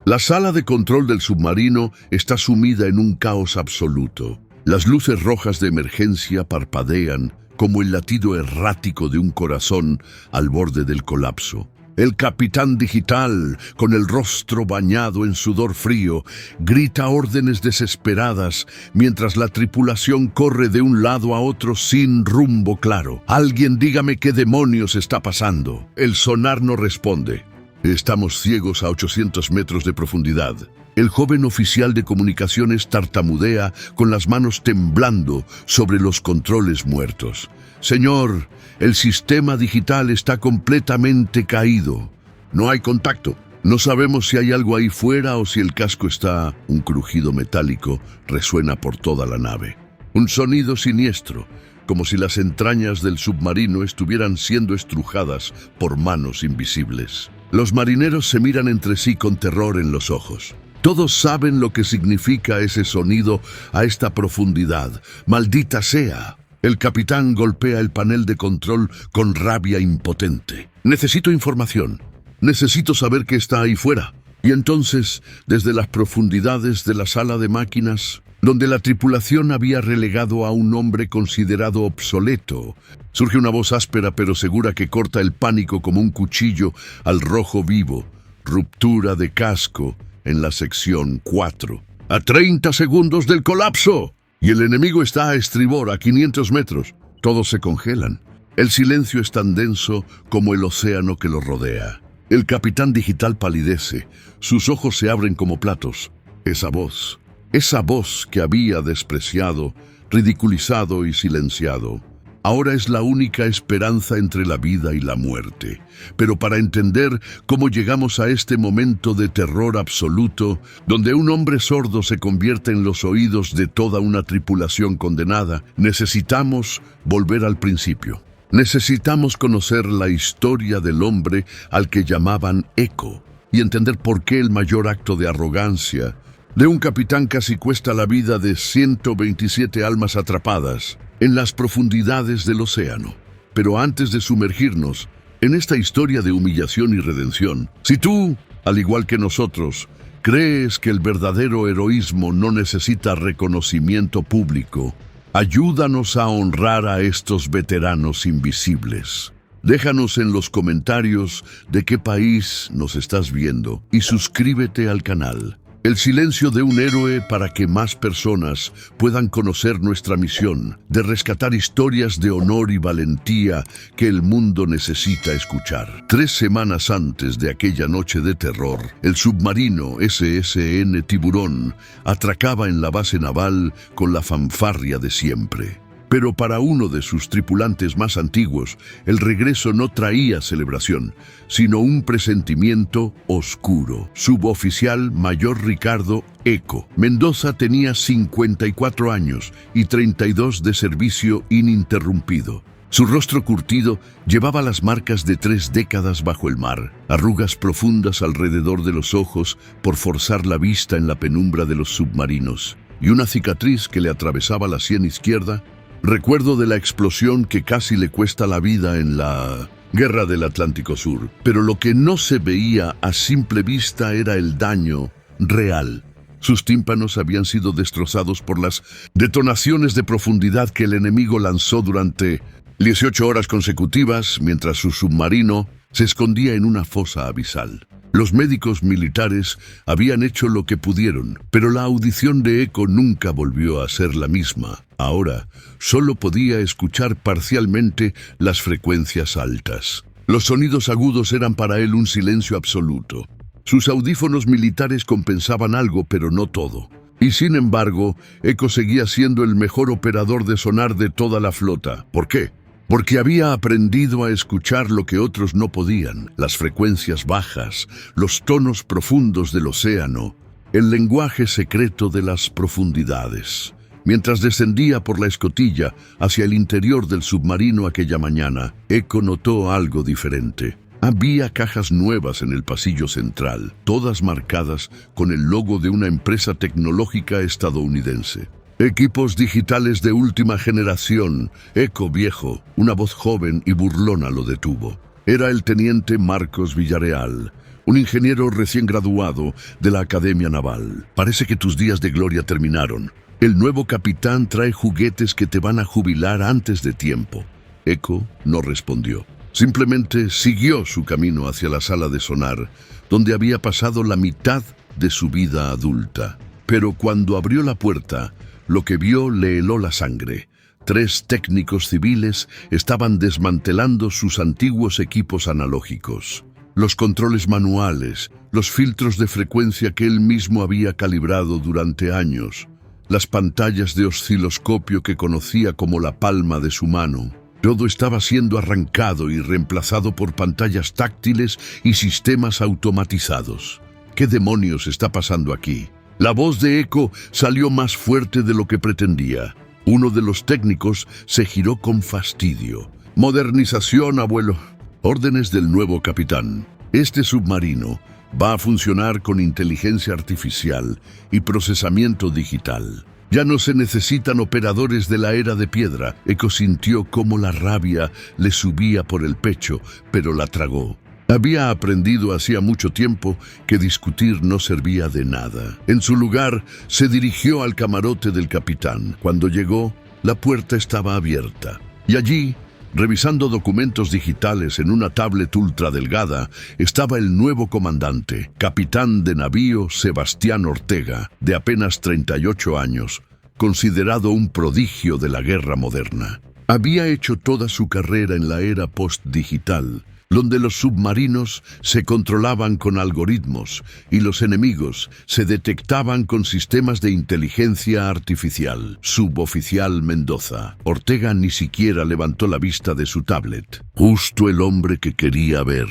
La sala de control del submarino está sumida en un caos absoluto. Las luces rojas de emergencia parpadean como el latido errático de un corazón al borde del colapso. El capitán digital, con el rostro bañado en sudor frío, grita órdenes desesperadas mientras la tripulación corre de un lado a otro sin rumbo claro. Alguien dígame qué demonios está pasando. El sonar no responde. Estamos ciegos a 800 metros de profundidad. El joven oficial de comunicaciones tartamudea con las manos temblando sobre los controles muertos. Señor, el sistema digital está completamente caído. No hay contacto. No sabemos si hay algo ahí fuera o si el casco está... Un crujido metálico resuena por toda la nave. Un sonido siniestro, como si las entrañas del submarino estuvieran siendo estrujadas por manos invisibles. Los marineros se miran entre sí con terror en los ojos. Todos saben lo que significa ese sonido a esta profundidad. ¡Maldita sea! El capitán golpea el panel de control con rabia impotente. Necesito información. Necesito saber qué está ahí fuera. Y entonces, desde las profundidades de la sala de máquinas, donde la tripulación había relegado a un hombre considerado obsoleto, surge una voz áspera pero segura que corta el pánico como un cuchillo al rojo vivo. Ruptura de casco en la sección 4. ¡A 30 segundos del colapso! Y el enemigo está a estribor, a 500 metros. Todos se congelan. El silencio es tan denso como el océano que lo rodea. El capitán digital palidece. Sus ojos se abren como platos. Esa voz que había despreciado, ridiculizado y silenciado, ahora es la única esperanza entre la vida y la muerte. Pero para entender cómo llegamos a este momento de terror absoluto, donde un hombre sordo se convierte en los oídos de toda una tripulación condenada, necesitamos volver al principio. Necesitamos conocer la historia del hombre al que llamaban Eco y entender por qué el mayor acto de arrogancia de un capitán casi cuesta la vida de 127 almas atrapadas en las profundidades del océano. Pero antes de sumergirnos en esta historia de humillación y redención, si tú, al igual que nosotros, crees que el verdadero heroísmo no necesita reconocimiento público, ayúdanos a honrar a estos veteranos invisibles. Déjanos en los comentarios de qué país nos estás viendo y suscríbete al canal. El silencio de un héroe para que más personas puedan conocer nuestra misión de rescatar historias de honor y valentía que el mundo necesita escuchar. 3 semanas antes de aquella noche de terror, el submarino SSN Tiburón atracaba en la base naval con la fanfarria de siempre. Pero para uno de sus tripulantes más antiguos, el regreso no traía celebración, sino un presentimiento oscuro. Suboficial Mayor Ricardo Eco Mendoza tenía 54 años y 32 de servicio ininterrumpido. Su rostro curtido llevaba las marcas de 3 décadas bajo el mar, arrugas profundas alrededor de los ojos por forzar la vista en la penumbra de los submarinos, y una cicatriz que le atravesaba la sien izquierda, recuerdo de la explosión que casi le cuesta la vida en la Guerra del Atlántico Sur. Pero lo que no se veía a simple vista era el daño real. Sus tímpanos habían sido destrozados por las detonaciones de profundidad que el enemigo lanzó durante 18 horas consecutivas mientras su submarino se escondía en una fosa abisal. Los médicos militares habían hecho lo que pudieron, pero la audición de Eco nunca volvió a ser la misma. Ahora, solo podía escuchar parcialmente las frecuencias altas. Los sonidos agudos eran para él un silencio absoluto. Sus audífonos militares compensaban algo, pero no todo. Y sin embargo, Eco seguía siendo el mejor operador de sonar de toda la flota. ¿Por qué? Porque había aprendido a escuchar lo que otros no podían, las frecuencias bajas, los tonos profundos del océano, el lenguaje secreto de las profundidades. Mientras descendía por la escotilla hacia el interior del submarino aquella mañana, Eco notó algo diferente. Había cajas nuevas en el pasillo central, todas marcadas con el logo de una empresa tecnológica estadounidense. Equipos digitales de última generación. Eco viejo, una voz joven y burlona lo detuvo. Era el teniente Marcos Villarreal, un ingeniero recién graduado de la Academia Naval. Parece que tus días de gloria terminaron. El nuevo capitán trae juguetes que te van a jubilar antes de tiempo. Eco no respondió. Simplemente siguió su camino hacia la sala de sonar, donde había pasado la mitad de su vida adulta. Pero cuando abrió la puerta, lo que vio le heló la sangre. 3 técnicos civiles estaban desmantelando sus antiguos equipos analógicos. Los controles manuales, los filtros de frecuencia que él mismo había calibrado durante años, las pantallas de osciloscopio que conocía como la palma de su mano. Todo estaba siendo arrancado y reemplazado por pantallas táctiles y sistemas automatizados. ¿Qué demonios está pasando aquí? La voz de Eco salió más fuerte de lo que pretendía. Uno de los técnicos se giró con fastidio. Modernización, abuelo. Órdenes del nuevo capitán. Este submarino va a funcionar con inteligencia artificial y procesamiento digital. Ya no se necesitan operadores de la era de piedra. Eco sintió cómo la rabia le subía por el pecho, pero la tragó. Había aprendido hacía mucho tiempo que discutir no servía de nada. En su lugar, se dirigió al camarote del capitán. Cuando llegó, la puerta estaba abierta. Y allí, revisando documentos digitales en una tablet ultra delgada, estaba el nuevo comandante, capitán de navío Sebastián Ortega, de apenas 38 años, considerado un prodigio de la guerra moderna. Había hecho toda su carrera en la era post-digital, donde los submarinos se controlaban con algoritmos y los enemigos se detectaban con sistemas de inteligencia artificial. Suboficial Mendoza. Ortega ni siquiera levantó la vista de su tablet. Justo el hombre que quería ver.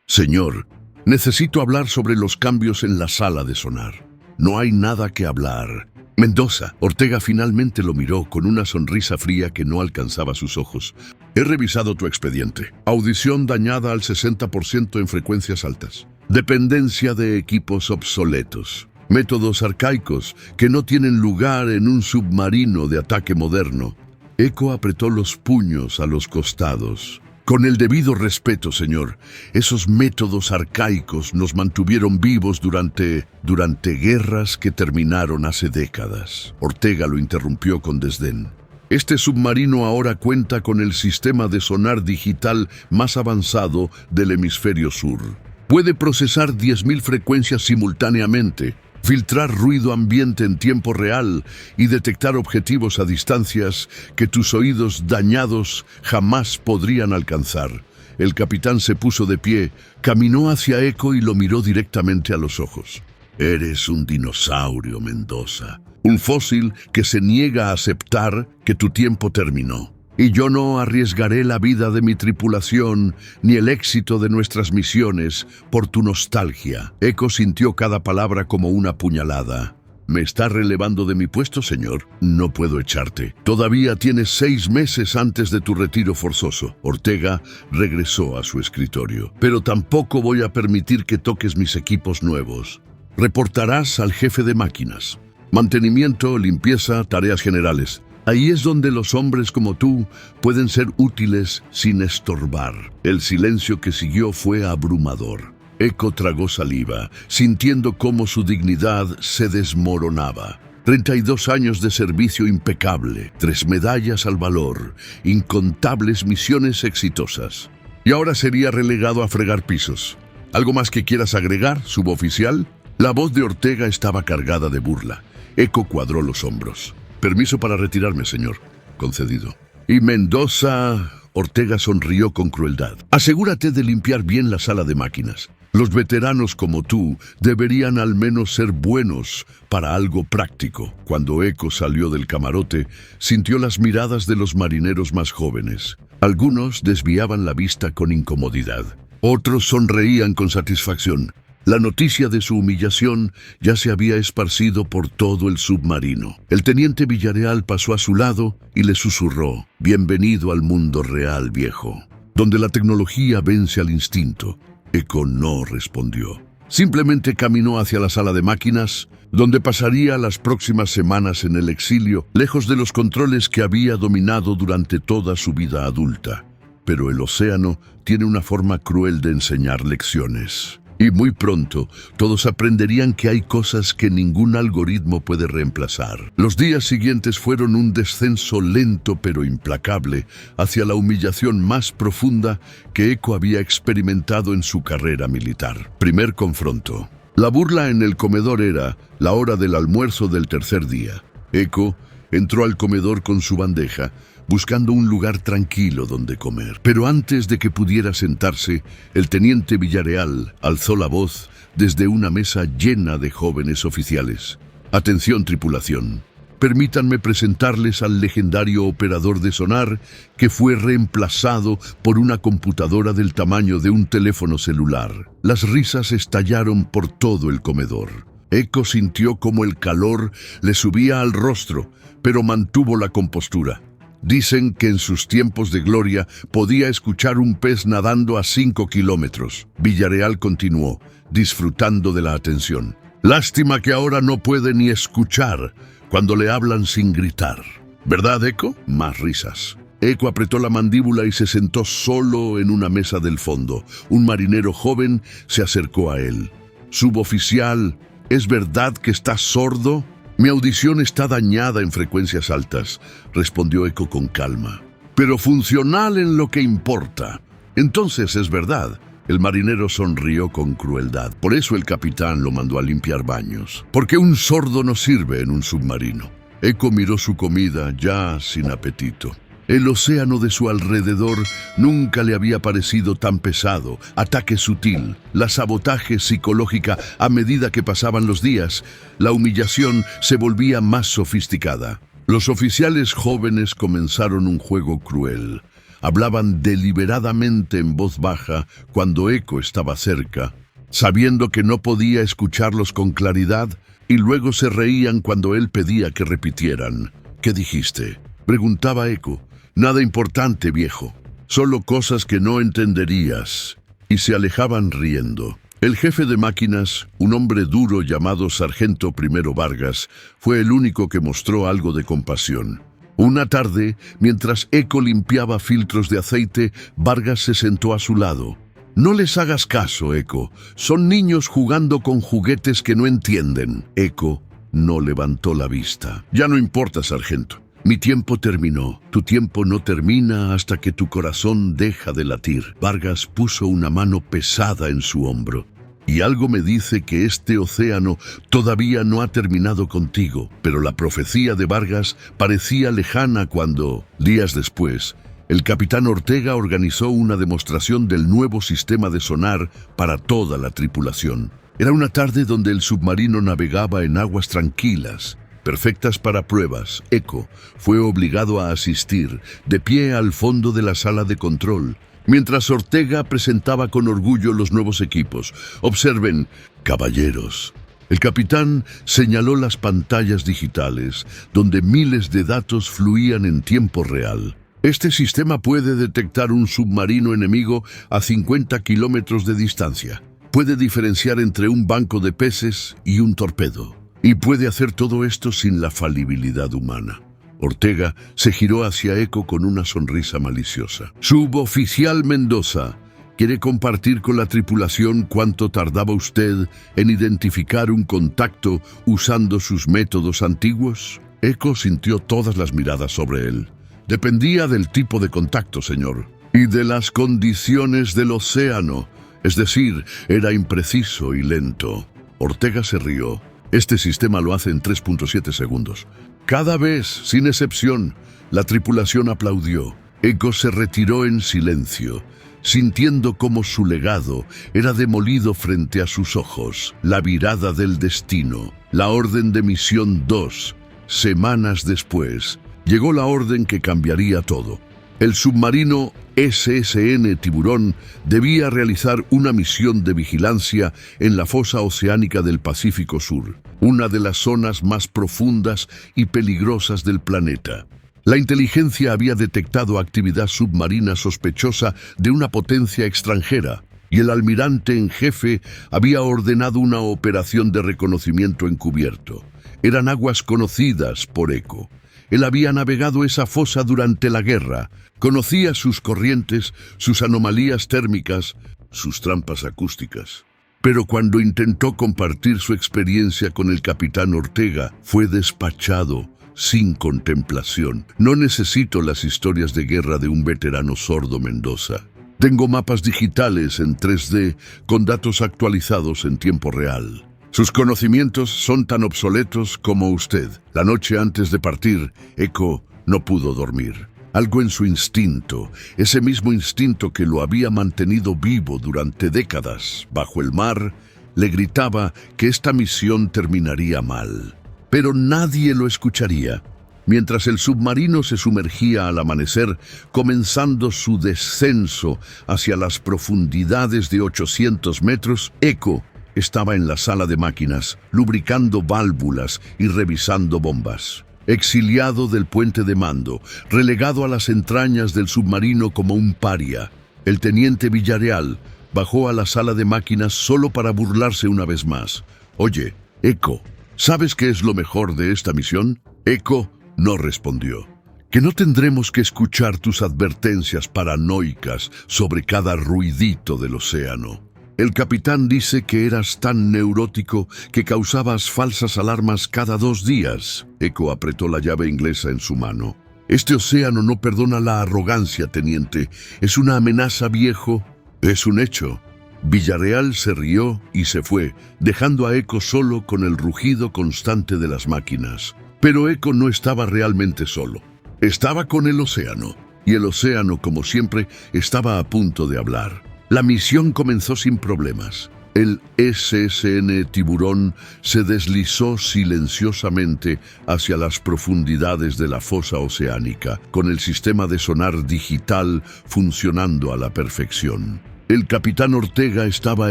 Señor, necesito hablar sobre los cambios en la sala de sonar. No hay nada que hablar. Mendoza. Ortega finalmente lo miró con una sonrisa fría que no alcanzaba sus ojos. He revisado tu expediente. Audición dañada al 60% en frecuencias altas. Dependencia de equipos obsoletos. Métodos arcaicos que no tienen lugar en un submarino de ataque moderno. Eco apretó los puños a los costados. Con el debido respeto, señor, esos métodos arcaicos nos mantuvieron vivos durante guerras que terminaron hace décadas. Ortega lo interrumpió con desdén. Este submarino ahora cuenta con el sistema de sonar digital más avanzado del hemisferio sur. Puede procesar 10.000 frecuencias simultáneamente, filtrar ruido ambiente en tiempo real y detectar objetivos a distancias que tus oídos dañados jamás podrían alcanzar. El capitán se puso de pie, caminó hacia Eco y lo miró directamente a los ojos. Eres un dinosaurio, Mendoza. Un fósil que se niega a aceptar que tu tiempo terminó. Y yo no arriesgaré la vida de mi tripulación ni el éxito de nuestras misiones por tu nostalgia. Eco sintió cada palabra como una puñalada. ¿Me está relevando de mi puesto, señor? No puedo echarte. Todavía tienes 6 meses antes de tu retiro forzoso. Ortega regresó a su escritorio. Pero tampoco voy a permitir que toques mis equipos nuevos. Reportarás al jefe de máquinas. Mantenimiento, limpieza, tareas generales. Ahí es donde los hombres como tú pueden ser útiles sin estorbar. El silencio que siguió fue abrumador. Eco tragó saliva, sintiendo cómo su dignidad se desmoronaba. 32 años de servicio impecable, 3 medallas al valor, incontables misiones exitosas. Y ahora sería relegado a fregar pisos. ¿Algo más que quieras agregar, suboficial? La voz de Ortega estaba cargada de burla. Eco cuadró los hombros. Permiso para retirarme, señor. Concedido. Y Mendoza... Ortega sonrió con crueldad. Asegúrate de limpiar bien la sala de máquinas. Los veteranos como tú deberían al menos ser buenos para algo práctico. Cuando Eco salió del camarote, sintió las miradas de los marineros más jóvenes. Algunos desviaban la vista con incomodidad. Otros sonreían con satisfacción. La noticia de su humillación ya se había esparcido por todo el submarino. El teniente Villareal pasó a su lado y le susurró: «Bienvenido al mundo real, viejo, donde la tecnología vence al instinto». Eco no respondió. Simplemente caminó hacia la sala de máquinas, donde pasaría las próximas semanas en el exilio, lejos de los controles que había dominado durante toda su vida adulta. Pero el océano tiene una forma cruel de enseñar lecciones. Y muy pronto, todos aprenderían que hay cosas que ningún algoritmo puede reemplazar. Los días siguientes fueron un descenso lento pero implacable hacia la humillación más profunda que Eco había experimentado en su carrera militar. Primer confronto. La burla en el comedor era la hora del almuerzo del tercer día. Eco entró al comedor con su bandeja, buscando un lugar tranquilo donde comer. Pero antes de que pudiera sentarse, el teniente Villarreal alzó la voz desde una mesa llena de jóvenes oficiales. Atención, tripulación. Permítanme presentarles al legendario operador de sonar que fue reemplazado por una computadora del tamaño de un teléfono celular. Las risas estallaron por todo el comedor. Eco sintió como el calor le subía al rostro, pero mantuvo la compostura. Dicen que en sus tiempos de gloria podía escuchar un pez nadando a 5 kilómetros. Villarreal continuó, disfrutando de la atención. Lástima que ahora no puede ni escuchar cuando le hablan sin gritar. ¿Verdad, Eco? Más risas. Eco apretó la mandíbula y se sentó solo en una mesa del fondo. Un marinero joven se acercó a él. Suboficial, ¿es verdad que está sordo? Mi audición está dañada en frecuencias altas, respondió Eco con calma. Pero funcional en lo que importa. Entonces es verdad. El marinero sonrió con crueldad. Por eso el capitán lo mandó a limpiar baños. Porque un sordo no sirve en un submarino. Eco miró su comida ya sin apetito. El océano de su alrededor nunca le había parecido tan pesado. Ataque sutil, la sabotaje psicológica a medida que pasaban los días. La humillación se volvía más sofisticada. Los oficiales jóvenes comenzaron un juego cruel. Hablaban deliberadamente en voz baja cuando Eco estaba cerca, sabiendo que no podía escucharlos con claridad, y luego se reían cuando él pedía que repitieran. ¿Qué dijiste?, preguntaba Eco. Nada importante, viejo. Solo cosas que no entenderías. Y se alejaban riendo. El jefe de máquinas, un hombre duro llamado Sargento I Vargas, fue el único que mostró algo de compasión. Una tarde, mientras Eco limpiaba filtros de aceite, Vargas se sentó a su lado. No les hagas caso, Eco. Son niños jugando con juguetes que no entienden. Eco no levantó la vista. Ya no importa, sargento. Mi tiempo terminó. Tu tiempo no termina hasta que tu corazón deja de latir. Vargas puso una mano pesada en su hombro. Y algo me dice que este océano todavía no ha terminado contigo. Pero la profecía de Vargas parecía lejana cuando, días después, el capitán Ortega organizó una demostración del nuevo sistema de sonar para toda la tripulación. Era una tarde donde el submarino navegaba en aguas tranquilas, perfectas para pruebas. Eco fue obligado a asistir, de pie al fondo de la sala de control, mientras Ortega presentaba con orgullo los nuevos equipos. Observen, caballeros. El capitán señaló las pantallas digitales, donde miles de datos fluían en tiempo real. Este sistema puede detectar un submarino enemigo a 50 kilómetros de distancia. Puede diferenciar entre un banco de peces y un torpedo. Y puede hacer todo esto sin la falibilidad humana. Ortega se giró hacia Eco con una sonrisa maliciosa. Suboficial Mendoza, ¿quiere compartir con la tripulación cuánto tardaba usted en identificar un contacto usando sus métodos antiguos? Eco sintió todas las miradas sobre él. Dependía del tipo de contacto, señor, y de las condiciones del océano. Es decir, era impreciso y lento. Ortega se rió. Este sistema lo hace en 3.7 segundos. Cada vez, sin excepción, la tripulación aplaudió. Eco se retiró en silencio, sintiendo cómo su legado era demolido frente a sus ojos. La virada del destino. La orden de misión 2. Semanas después, llegó la orden que cambiaría todo. El submarino SSN Tiburón debía realizar una misión de vigilancia en la fosa oceánica del Pacífico Sur, una de las zonas más profundas y peligrosas del planeta. La inteligencia había detectado actividad submarina sospechosa de una potencia extranjera, y el almirante en jefe había ordenado una operación de reconocimiento encubierto. Eran aguas conocidas por Eco. Él había navegado esa fosa durante la guerra, conocía sus corrientes, sus anomalías térmicas, sus trampas acústicas. Pero cuando intentó compartir su experiencia con el capitán Ortega, fue despachado sin contemplación. No necesito las historias de guerra de un veterano sordo Mendoza. Tengo mapas digitales en 3D con datos actualizados en tiempo real. Sus conocimientos son tan obsoletos como usted. La noche antes de partir, Eco no pudo dormir. Algo en su instinto, ese mismo instinto que lo había mantenido vivo durante décadas bajo el mar, le gritaba que esta misión terminaría mal. Pero nadie lo escucharía. Mientras el submarino se sumergía al amanecer, comenzando su descenso hacia las profundidades de 800 metros, Eco estaba en la sala de máquinas, lubricando válvulas y revisando bombas. Exiliado del puente de mando, relegado a las entrañas del submarino como un paria, el teniente Villarreal bajó a la sala de máquinas solo para burlarse una vez más. «Oye, Eco, ¿sabes qué es lo mejor de esta misión?» Eco no respondió. «Que no tendremos que escuchar tus advertencias paranoicas sobre cada ruidito del océano. El capitán dice que eras tan neurótico que causabas falsas alarmas cada 2 días. Eco apretó la llave inglesa en su mano. «Este océano no perdona la arrogancia, teniente. Es una amenaza, viejo». «Es un hecho». Villarreal se rió y se fue, dejando a Eco solo con el rugido constante de las máquinas. Pero Eco no estaba realmente solo. Estaba con el océano, y el océano, como siempre, estaba a punto de hablar. La misión comenzó sin problemas. El SSN Tiburón se deslizó silenciosamente hacia las profundidades de la fosa oceánica, con el sistema de sonar digital funcionando a la perfección. El capitán Ortega estaba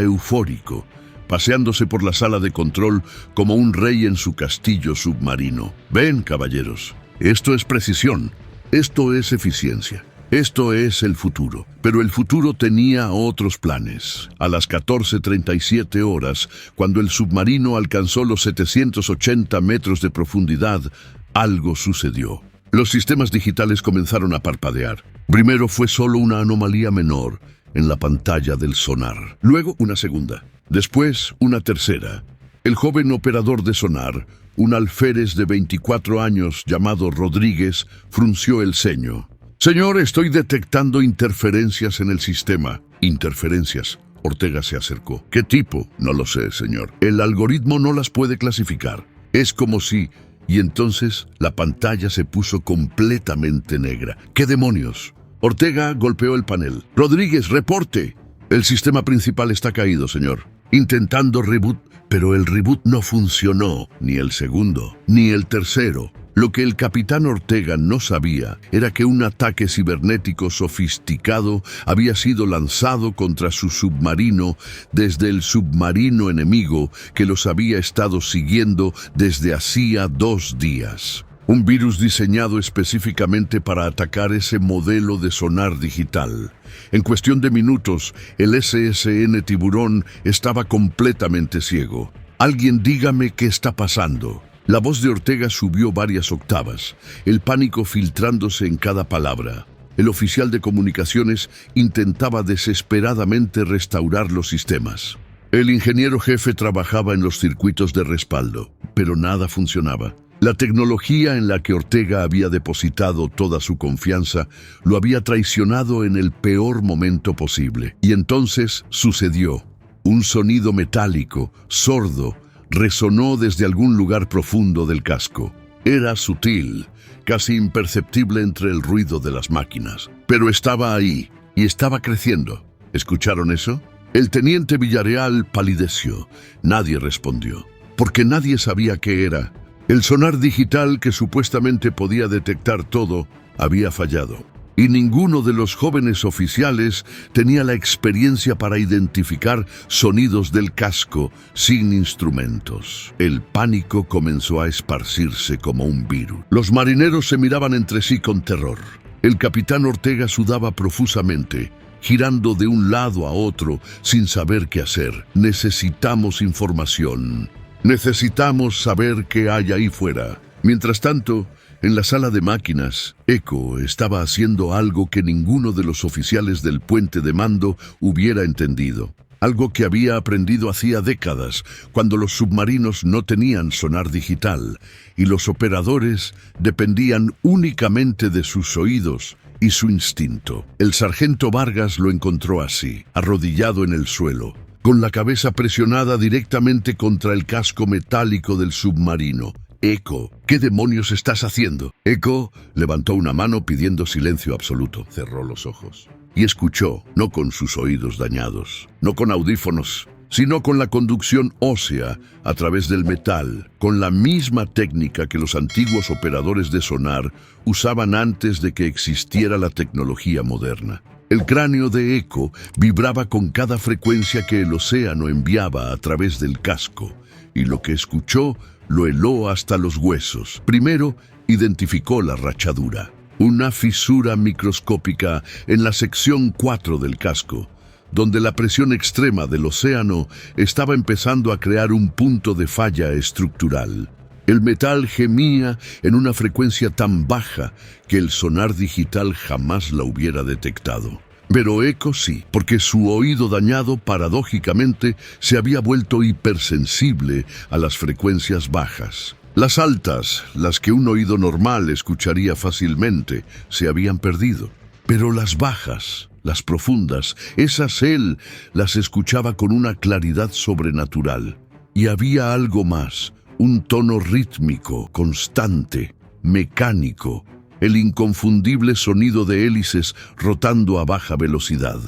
eufórico, paseándose por la sala de control como un rey en su castillo submarino. «Ven, caballeros, esto es precisión, esto es eficiencia. Esto es el futuro». Pero el futuro tenía otros planes. A las 14:37 horas, cuando el submarino alcanzó los 780 metros de profundidad, algo sucedió. Los sistemas digitales comenzaron a parpadear. Primero fue solo una anomalía menor en la pantalla del sonar. Luego una segunda. Después una tercera. El joven operador de sonar, un alférez de 24 años llamado Rodríguez, frunció el ceño. «Señor, estoy detectando interferencias en el sistema». «¿Interferencias?». Ortega se acercó. «¿Qué tipo?». «No lo sé, señor. El algoritmo no las puede clasificar. Es como si...». Y entonces la pantalla se puso completamente negra. «¿Qué demonios?». Ortega golpeó el panel. «Rodríguez, reporte». «El sistema principal está caído, señor». «Intentando reboot». Pero el reboot no funcionó, ni el segundo, ni el tercero. Lo que el capitán Ortega no sabía era que un ataque cibernético sofisticado había sido lanzado contra su submarino desde el submarino enemigo que los había estado siguiendo desde hacía 2 días. Un virus diseñado específicamente para atacar ese modelo de sonar digital. En cuestión de minutos, el SSN Tiburón estaba completamente ciego. «Alguien dígame qué está pasando». La voz de Ortega subió varias octavas, el pánico filtrándose en cada palabra. El oficial de comunicaciones intentaba desesperadamente restaurar los sistemas. El ingeniero jefe trabajaba en los circuitos de respaldo, pero nada funcionaba. La tecnología en la que Ortega había depositado toda su confianza lo había traicionado en el peor momento posible. Y entonces sucedió. Un sonido metálico, sordo, resonó desde algún lugar profundo del casco. Era sutil, casi imperceptible entre el ruido de las máquinas. Pero estaba ahí, y estaba creciendo. ¿Escucharon eso? El teniente Villarreal palideció. Nadie respondió, porque nadie sabía qué era. El sonar digital que supuestamente podía detectar todo había fallado. Y ninguno de los jóvenes oficiales tenía la experiencia para identificar sonidos del casco sin instrumentos. El pánico comenzó a esparcirse como un virus. Los marineros se miraban entre sí con terror. El capitán Ortega sudaba profusamente, girando de un lado a otro sin saber qué hacer. «Necesitamos información. Necesitamos saber qué hay ahí fuera». Mientras tanto, en la sala de máquinas, Eco estaba haciendo algo que ninguno de los oficiales del puente de mando hubiera entendido. algo que había aprendido hacía décadas, cuando los submarinos no tenían sonar digital y los operadores dependían únicamente de sus oídos y su instinto. El sargento Vargas lo encontró así, arrodillado en el suelo, con la cabeza presionada directamente contra el casco metálico del submarino. «Eco, ¿qué demonios estás haciendo?» Eco levantó una mano pidiendo silencio absoluto. Cerró los ojos y escuchó, no con sus oídos dañados, no con audífonos, sino con la conducción ósea a través del metal, con la misma técnica que los antiguos operadores de sonar usaban antes de que existiera la tecnología moderna. El cráneo de Eco vibraba con cada frecuencia que el océano enviaba a través del casco, y lo que escuchó lo heló hasta los huesos. Primero, identificó la rachadura, una fisura microscópica en la sección 4 del casco, donde la presión extrema del océano estaba empezando a crear un punto de falla estructural. El metal gemía en una frecuencia tan baja que el sonar digital jamás la hubiera detectado. Pero Eco sí, porque su oído dañado paradójicamente se había vuelto hipersensible a las frecuencias bajas. Las altas, las que un oído normal escucharía fácilmente, se habían perdido. Pero las bajas, las profundas, esas él las escuchaba con una claridad sobrenatural. Y había algo más, un tono rítmico, constante, mecánico, el inconfundible sonido de hélices rotando a baja velocidad.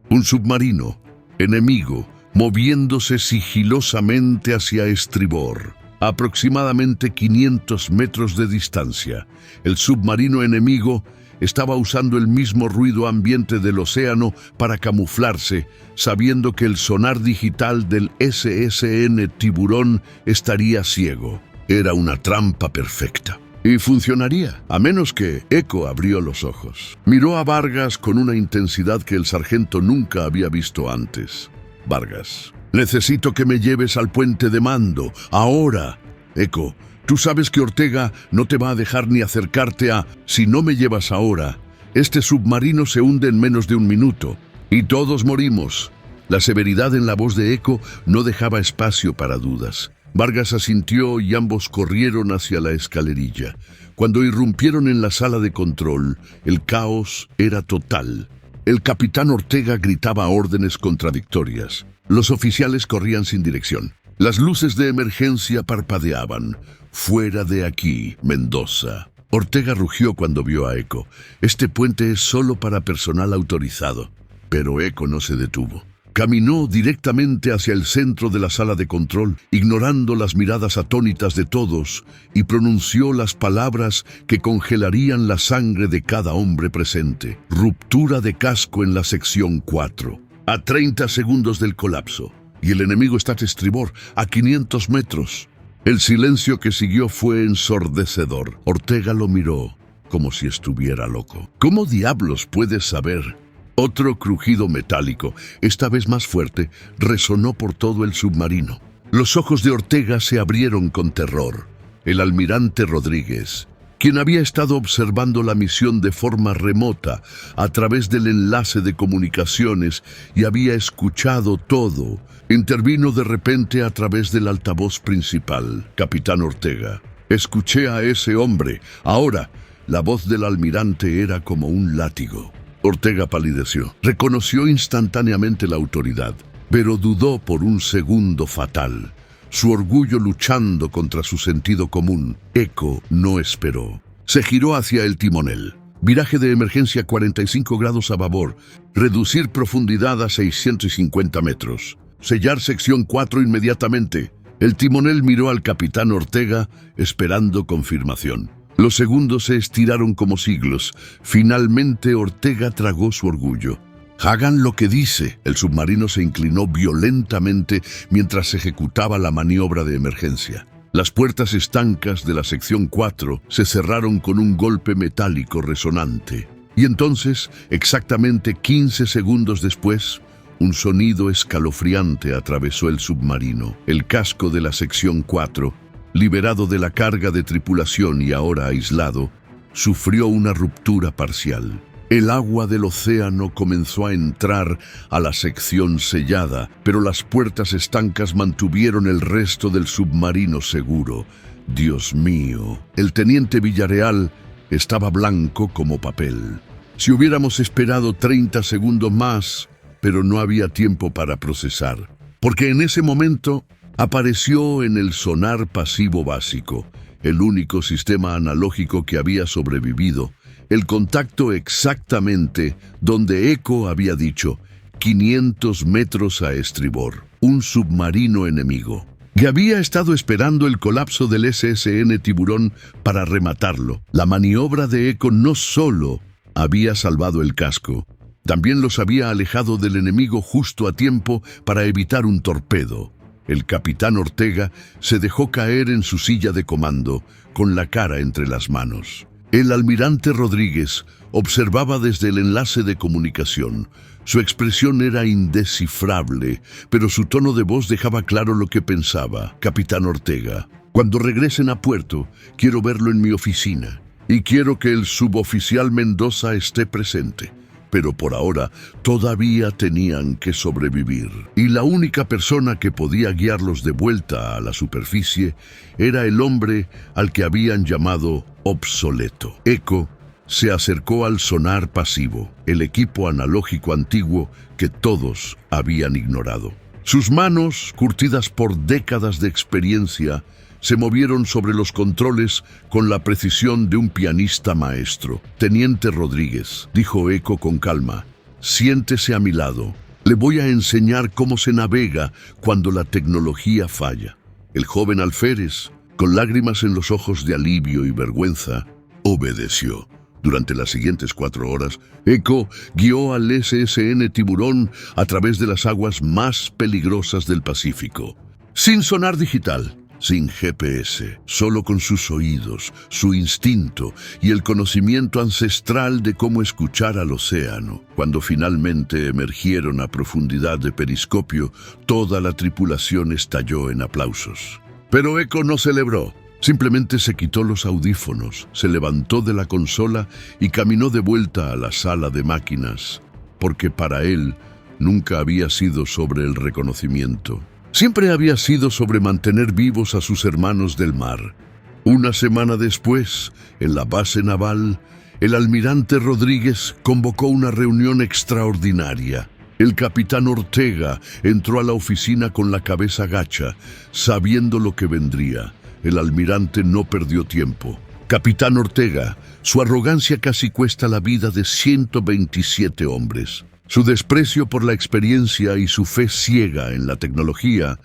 Un submarino, enemigo, moviéndose sigilosamente hacia estribor. A aproximadamente 500 metros de distancia, el submarino enemigo estaba usando el mismo ruido ambiente del océano para camuflarse, sabiendo que el sonar digital del SSN Tiburón estaría ciego. Era una trampa perfecta. Y funcionaría, a menos que Eco abrió los ojos. Miró a Vargas con una intensidad que el sargento nunca había visto antes. «Vargas, necesito que me lleves al puente de mando, ahora. Eco, tú sabes que Ortega no te va a dejar ni acercarte a... Si no me llevas ahora, este submarino se hunde en menos de un minuto. Y todos morimos». La severidad en la voz de Eco no dejaba espacio para dudas. Vargas asintió y ambos corrieron hacia la escalerilla. Cuando irrumpieron en la sala de control, el caos era total. El capitán Ortega gritaba órdenes contradictorias. Los oficiales corrían sin dirección. Las luces de emergencia parpadeaban. «Fuera de aquí, Mendoza». Ortega rugió cuando vio a Eco. «Este puente es solo para personal autorizado». Pero Eco no se detuvo. Caminó directamente hacia el centro de la sala de control, ignorando las miradas atónitas de todos, y pronunció las palabras que congelarían la sangre de cada hombre presente. «Ruptura de casco en la sección 4. A 30 segundos del colapso. Y el enemigo está a estribor, a 500 metros». El silencio que siguió fue ensordecedor. Ortega lo miró como si estuviera loco. «¿Cómo diablos puedes saber?» Otro crujido metálico, esta vez más fuerte, resonó por todo el submarino. Los ojos de Ortega se abrieron con terror. El almirante Rodríguez, quien había estado observando la misión de forma remota a través del enlace de comunicaciones y había escuchado todo, intervino de repente a través del altavoz principal. «Capitán Ortega, escuché a ese hombre. Ahora». La voz del almirante era como un látigo. Ortega palideció. Reconoció instantáneamente la autoridad, pero dudó por un segundo fatal. Su orgullo luchando contra su sentido común. Eco no esperó. Se giró hacia el timonel. Viraje de emergencia 45 grados a babor. Reducir profundidad a 650 metros. Sellar sección 4 inmediatamente. El timonel miró al capitán Ortega, esperando confirmación. Los segundos se estiraron como siglos. Finalmente Ortega tragó su orgullo. «Hagan lo que dice». El submarino se inclinó violentamente mientras ejecutaba la maniobra de emergencia. Las puertas estancas de la sección 4 se cerraron con un golpe metálico resonante. Y entonces, exactamente 15 segundos después, un sonido escalofriante atravesó el submarino. El casco de la sección 4, liberado de la carga de tripulación y ahora aislado, sufrió una ruptura parcial. El agua del océano comenzó a entrar a la sección sellada, pero las puertas estancas mantuvieron el resto del submarino seguro. Dios mío, el teniente Villarreal estaba blanco como papel. Si hubiéramos esperado 30 segundos más, pero no había tiempo para procesar, porque en ese momento apareció en el sonar pasivo básico, el único sistema analógico que había sobrevivido, el contacto exactamente donde Eco había dicho, 500 metros a estribor, un submarino enemigo, que había estado esperando el colapso del SSN Tiburón para rematarlo. La maniobra de Eco no solo había salvado el casco, también los había alejado del enemigo justo a tiempo para evitar un torpedo. El capitán Ortega se dejó caer en su silla de comando, con la cara entre las manos. El almirante Rodríguez observaba desde el enlace de comunicación. Su expresión era indescifrable, pero su tono de voz dejaba claro lo que pensaba. Capitán Ortega, cuando regresen a puerto, quiero verlo en mi oficina. Y quiero que el suboficial Mendoza esté presente. Pero por ahora todavía tenían que sobrevivir. Y la única persona que podía guiarlos de vuelta a la superficie era el hombre al que habían llamado obsoleto. Eco se acercó al sonar pasivo, el equipo analógico antiguo que todos habían ignorado. Sus manos, curtidas por décadas de experiencia, se movieron sobre los controles con la precisión de un pianista maestro. Teniente Rodríguez, dijo Eco con calma, siéntese a mi lado. Le voy a enseñar cómo se navega cuando la tecnología falla. El joven alférez, con lágrimas en los ojos de alivio y vergüenza, obedeció. Durante las siguientes 4 horas, Eco guió al SSN Tiburón a través de las aguas más peligrosas del Pacífico. Sin sonar digital, sin GPS, solo con sus oídos, su instinto y el conocimiento ancestral de cómo escuchar al océano. Cuando finalmente emergieron a profundidad de periscopio, toda la tripulación estalló en aplausos. Pero Eco no celebró. Simplemente se quitó los audífonos, se levantó de la consola y caminó de vuelta a la sala de máquinas, porque para él nunca había sido sobre el reconocimiento. Siempre había sido sobre mantener vivos a sus hermanos del mar. Una semana después, en la base naval, el almirante Rodríguez convocó una reunión extraordinaria. El capitán Ortega entró a la oficina con la cabeza gacha, sabiendo lo que vendría. El almirante no perdió tiempo. Capitán Ortega, su arrogancia casi cuesta la vida de 127 hombres. Su desprecio por la experiencia y su fe ciega en la tecnología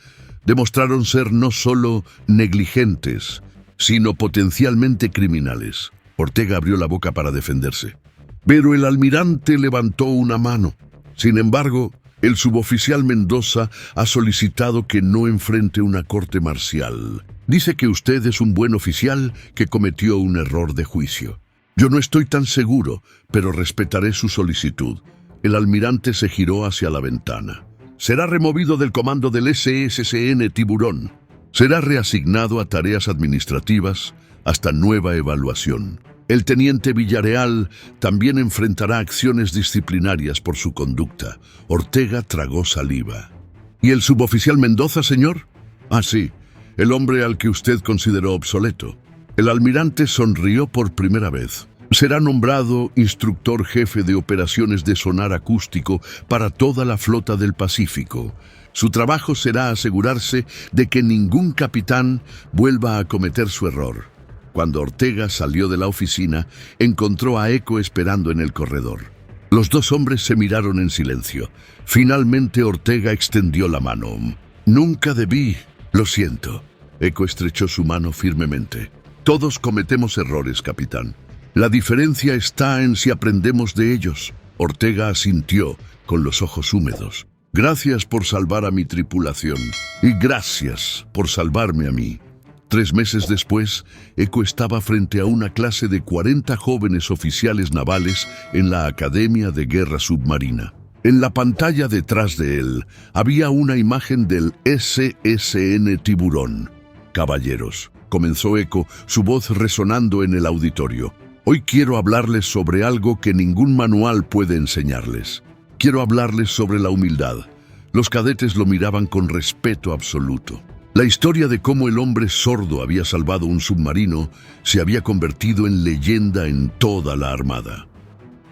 demostraron ser no solo negligentes, sino potencialmente criminales. Ortega abrió la boca para defenderse, pero el almirante levantó una mano. Sin embargo, el suboficial Mendoza ha solicitado que no enfrente una corte marcial. Dice que usted es un buen oficial que cometió un error de juicio. Yo no estoy tan seguro, pero respetaré su solicitud. El almirante se giró hacia la ventana. Será removido del comando del SSN Tiburón. Será reasignado a tareas administrativas hasta nueva evaluación. El teniente Villarreal también enfrentará acciones disciplinarias por su conducta. Ortega tragó saliva. ¿Y el suboficial Mendoza, señor? Ah, sí, el hombre al que usted consideró obsoleto. El almirante sonrió por primera vez. Será nombrado instructor jefe de operaciones de sonar acústico para toda la flota del Pacífico. Su trabajo será asegurarse de que ningún capitán vuelva a cometer su error. Cuando Ortega salió de la oficina, encontró a Eco esperando en el corredor. Los dos hombres se miraron en silencio. Finalmente Ortega extendió la mano. Nunca debí. Lo siento. Eco estrechó su mano firmemente. Todos cometemos errores, capitán. La diferencia está en si aprendemos de ellos. Ortega asintió, con los ojos húmedos. Gracias por salvar a mi tripulación. Y gracias por salvarme a mí. 3 meses después, Eco estaba frente a una clase de 40 jóvenes oficiales navales en la Academia de Guerra Submarina. En la pantalla detrás de él había una imagen del SSN Tiburón. Caballeros, comenzó Eco, su voz resonando en el auditorio. Hoy quiero hablarles sobre algo que ningún manual puede enseñarles. Quiero hablarles sobre la humildad. Los cadetes lo miraban con respeto absoluto. La historia de cómo el hombre sordo había salvado un submarino se había convertido en leyenda en toda la armada.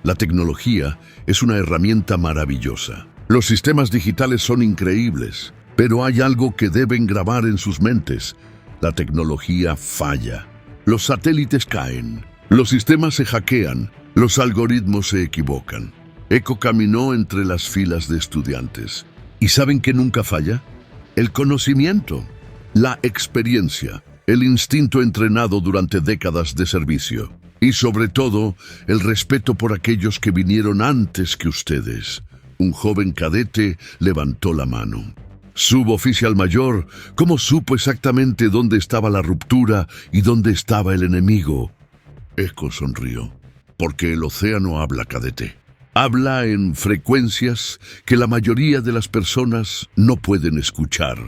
La tecnología es una herramienta maravillosa. Los sistemas digitales son increíbles, pero hay algo que deben grabar en sus mentes. La tecnología falla. Los satélites caen. Los sistemas se hackean. Los algoritmos se equivocan. Eco caminó entre las filas de estudiantes. ¿Y saben qué nunca falla? El conocimiento, la experiencia, el instinto entrenado durante décadas de servicio. Y sobre todo, el respeto por aquellos que vinieron antes que ustedes. Un joven cadete levantó la mano. Suboficial mayor, ¿cómo supo exactamente dónde estaba la ruptura y dónde estaba el enemigo? Eco sonrió. Porque el océano habla, cadete. Habla en frecuencias que la mayoría de las personas no pueden escuchar.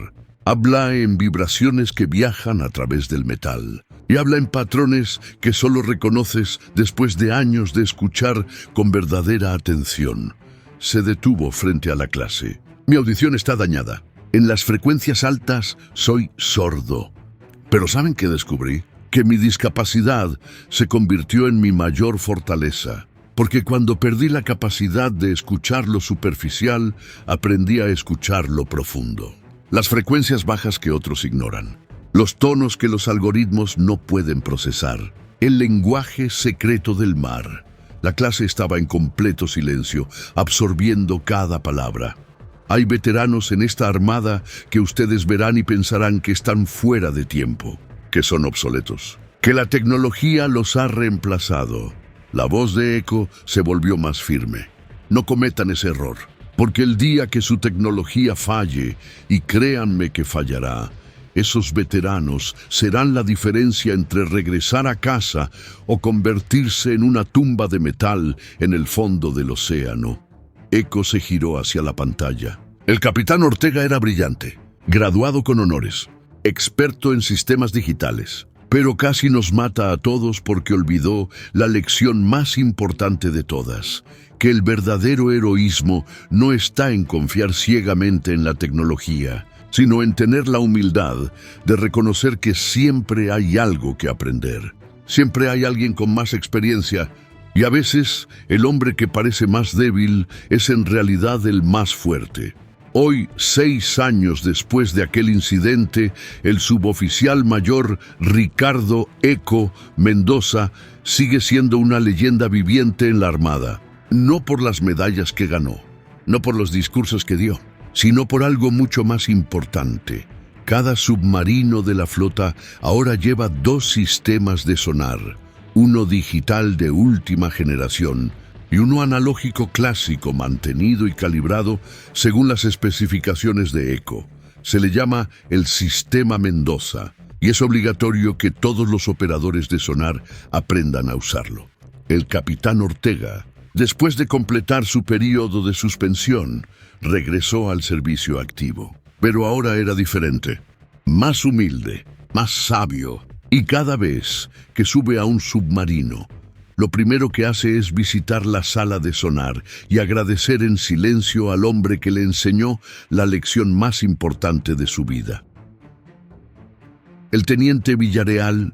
Habla en vibraciones que viajan a través del metal. Y habla en patrones que solo reconoces después de años de escuchar con verdadera atención. Se detuvo frente a la clase. Mi audición está dañada. En las frecuencias altas soy sordo. Pero ¿saben qué descubrí? Que mi discapacidad se convirtió en mi mayor fortaleza. Porque cuando perdí la capacidad de escuchar lo superficial, aprendí a escuchar lo profundo. Las frecuencias bajas que otros ignoran. Los tonos que los algoritmos no pueden procesar. El lenguaje secreto del mar. La clase estaba en completo silencio, absorbiendo cada palabra. Hay veteranos en esta armada que ustedes verán y pensarán que están fuera de tiempo, que son obsoletos, que la tecnología los ha reemplazado. La voz de Eco se volvió más firme. No cometan ese error, porque el día que su tecnología falle, y créanme que fallará, esos veteranos serán la diferencia entre regresar a casa o convertirse en una tumba de metal en el fondo del océano. Eco se giró hacia la pantalla. El capitán Ortega era brillante, graduado con honores, experto en sistemas digitales, pero casi nos mata a todos porque olvidó la lección más importante de todas, que el verdadero heroísmo no está en confiar ciegamente en la tecnología, sino en tener la humildad de reconocer que siempre hay algo que aprender. Siempre hay alguien con más experiencia, y a veces el hombre que parece más débil es en realidad el más fuerte. Hoy, 6 años después de aquel incidente, el suboficial mayor Ricardo Eco Mendoza sigue siendo una leyenda viviente en la Armada. No por las medallas que ganó, no por los discursos que dio, sino por algo mucho más importante. Cada submarino de la flota ahora lleva 2 sistemas de sonar, uno digital de última generación y uno analógico clásico mantenido y calibrado según las especificaciones de Eco. Se le llama el Sistema Mendoza y es obligatorio que todos los operadores de sonar aprendan a usarlo. El capitán Ortega, después de completar su periodo de suspensión, regresó al servicio activo. Pero ahora era diferente, más humilde, más sabio. Y cada vez que sube a un submarino, lo primero que hace es visitar la sala de sonar y agradecer en silencio al hombre que le enseñó la lección más importante de su vida. El teniente Villarreal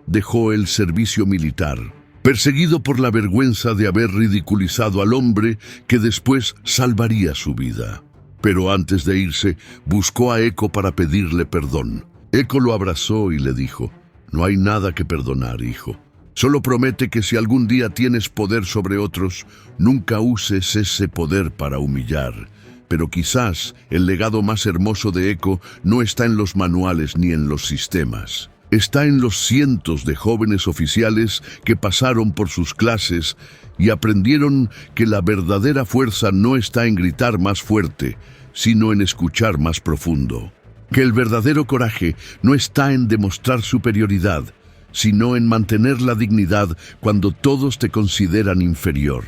dejó el servicio militar, perseguido por la vergüenza de haber ridiculizado al hombre que después salvaría su vida. Pero antes de irse, buscó a Eco para pedirle perdón. Eco lo abrazó y le dijo: «No hay nada que perdonar, hijo. Solo promete que si algún día tienes poder sobre otros, nunca uses ese poder para humillar». Pero quizás el legado más hermoso de Eco no está en los manuales ni en los sistemas. Está en los cientos de jóvenes oficiales que pasaron por sus clases y aprendieron que la verdadera fuerza no está en gritar más fuerte, sino en escuchar más profundo. Que el verdadero coraje no está en demostrar superioridad, sino en mantener la dignidad cuando todos te consideran inferior.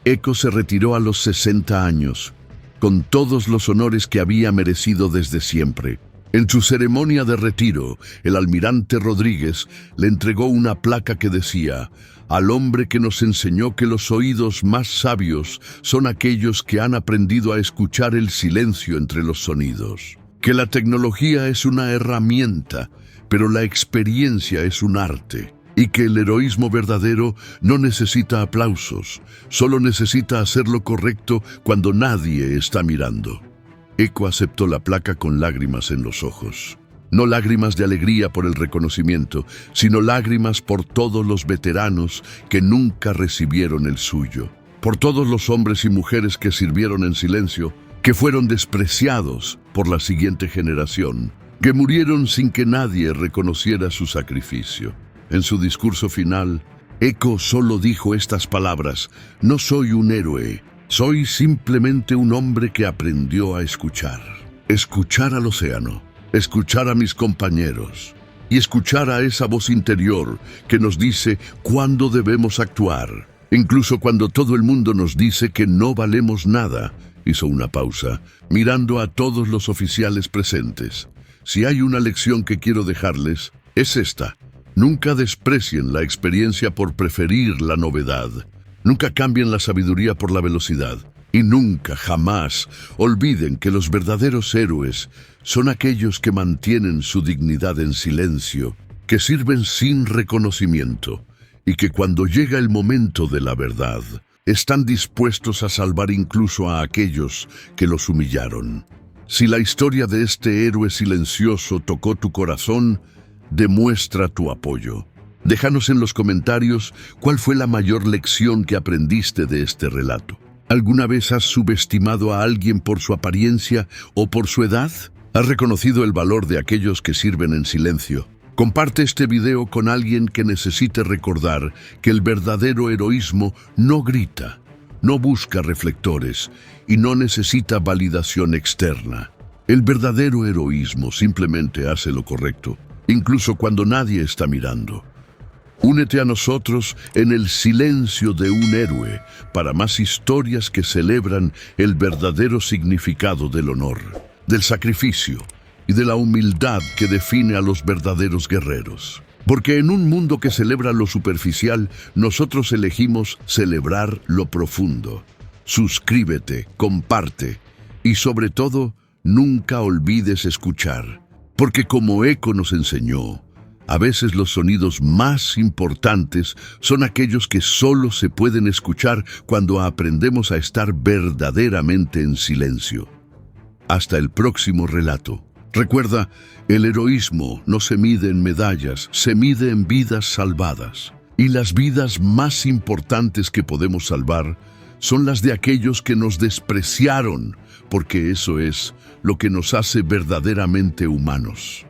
Eco se retiró a los 60 años, con todos los honores que había merecido desde siempre. En su ceremonia de retiro, el almirante Rodríguez le entregó una placa que decía: al hombre que nos enseñó que los oídos más sabios son aquellos que han aprendido a escuchar el silencio entre los sonidos. Que la tecnología es una herramienta, pero la experiencia es un arte. Y que el heroísmo verdadero no necesita aplausos, solo necesita hacer lo correcto cuando nadie está mirando. Eco aceptó la placa con lágrimas en los ojos. No lágrimas de alegría por el reconocimiento, sino lágrimas por todos los veteranos que nunca recibieron el suyo. Por todos los hombres y mujeres que sirvieron en silencio, que fueron despreciados por la siguiente generación, que murieron sin que nadie reconociera su sacrificio. En su discurso final, Eco solo dijo estas palabras: no soy un héroe, soy simplemente un hombre que aprendió a escuchar. Escuchar al océano, escuchar a mis compañeros y escuchar a esa voz interior que nos dice cuándo debemos actuar. Incluso cuando todo el mundo nos dice que no valemos nada. Hizo una pausa, mirando a todos los oficiales presentes. Si hay una lección que quiero dejarles, es esta. Nunca desprecien la experiencia por preferir la novedad. Nunca cambien la sabiduría por la velocidad. Y nunca, jamás, olviden que los verdaderos héroes son aquellos que mantienen su dignidad en silencio, que sirven sin reconocimiento, y que cuando llega el momento de la verdad, están dispuestos a salvar incluso a aquellos que los humillaron. Si la historia de este héroe silencioso tocó tu corazón, demuestra tu apoyo. Déjanos en los comentarios cuál fue la mayor lección que aprendiste de este relato. ¿Alguna vez has subestimado a alguien por su apariencia o por su edad? ¿Has reconocido el valor de aquellos que sirven en silencio? Comparte este video con alguien que necesite recordar que el verdadero heroísmo no grita, no busca reflectores y no necesita validación externa. El verdadero heroísmo simplemente hace lo correcto, incluso cuando nadie está mirando. Únete a nosotros en el silencio de un héroe para más historias que celebran el verdadero significado del honor, del sacrificio y de la humildad que define a los verdaderos guerreros. Porque en un mundo que celebra lo superficial, nosotros elegimos celebrar lo profundo. Suscríbete, comparte y sobre todo, nunca olvides escuchar. Porque como Eco nos enseñó, a veces los sonidos más importantes son aquellos que solo se pueden escuchar cuando aprendemos a estar verdaderamente en silencio. Hasta el próximo relato. Recuerda, el heroísmo no se mide en medallas, se mide en vidas salvadas. Y las vidas más importantes que podemos salvar son las de aquellos que nos despreciaron, porque eso es lo que nos hace verdaderamente humanos.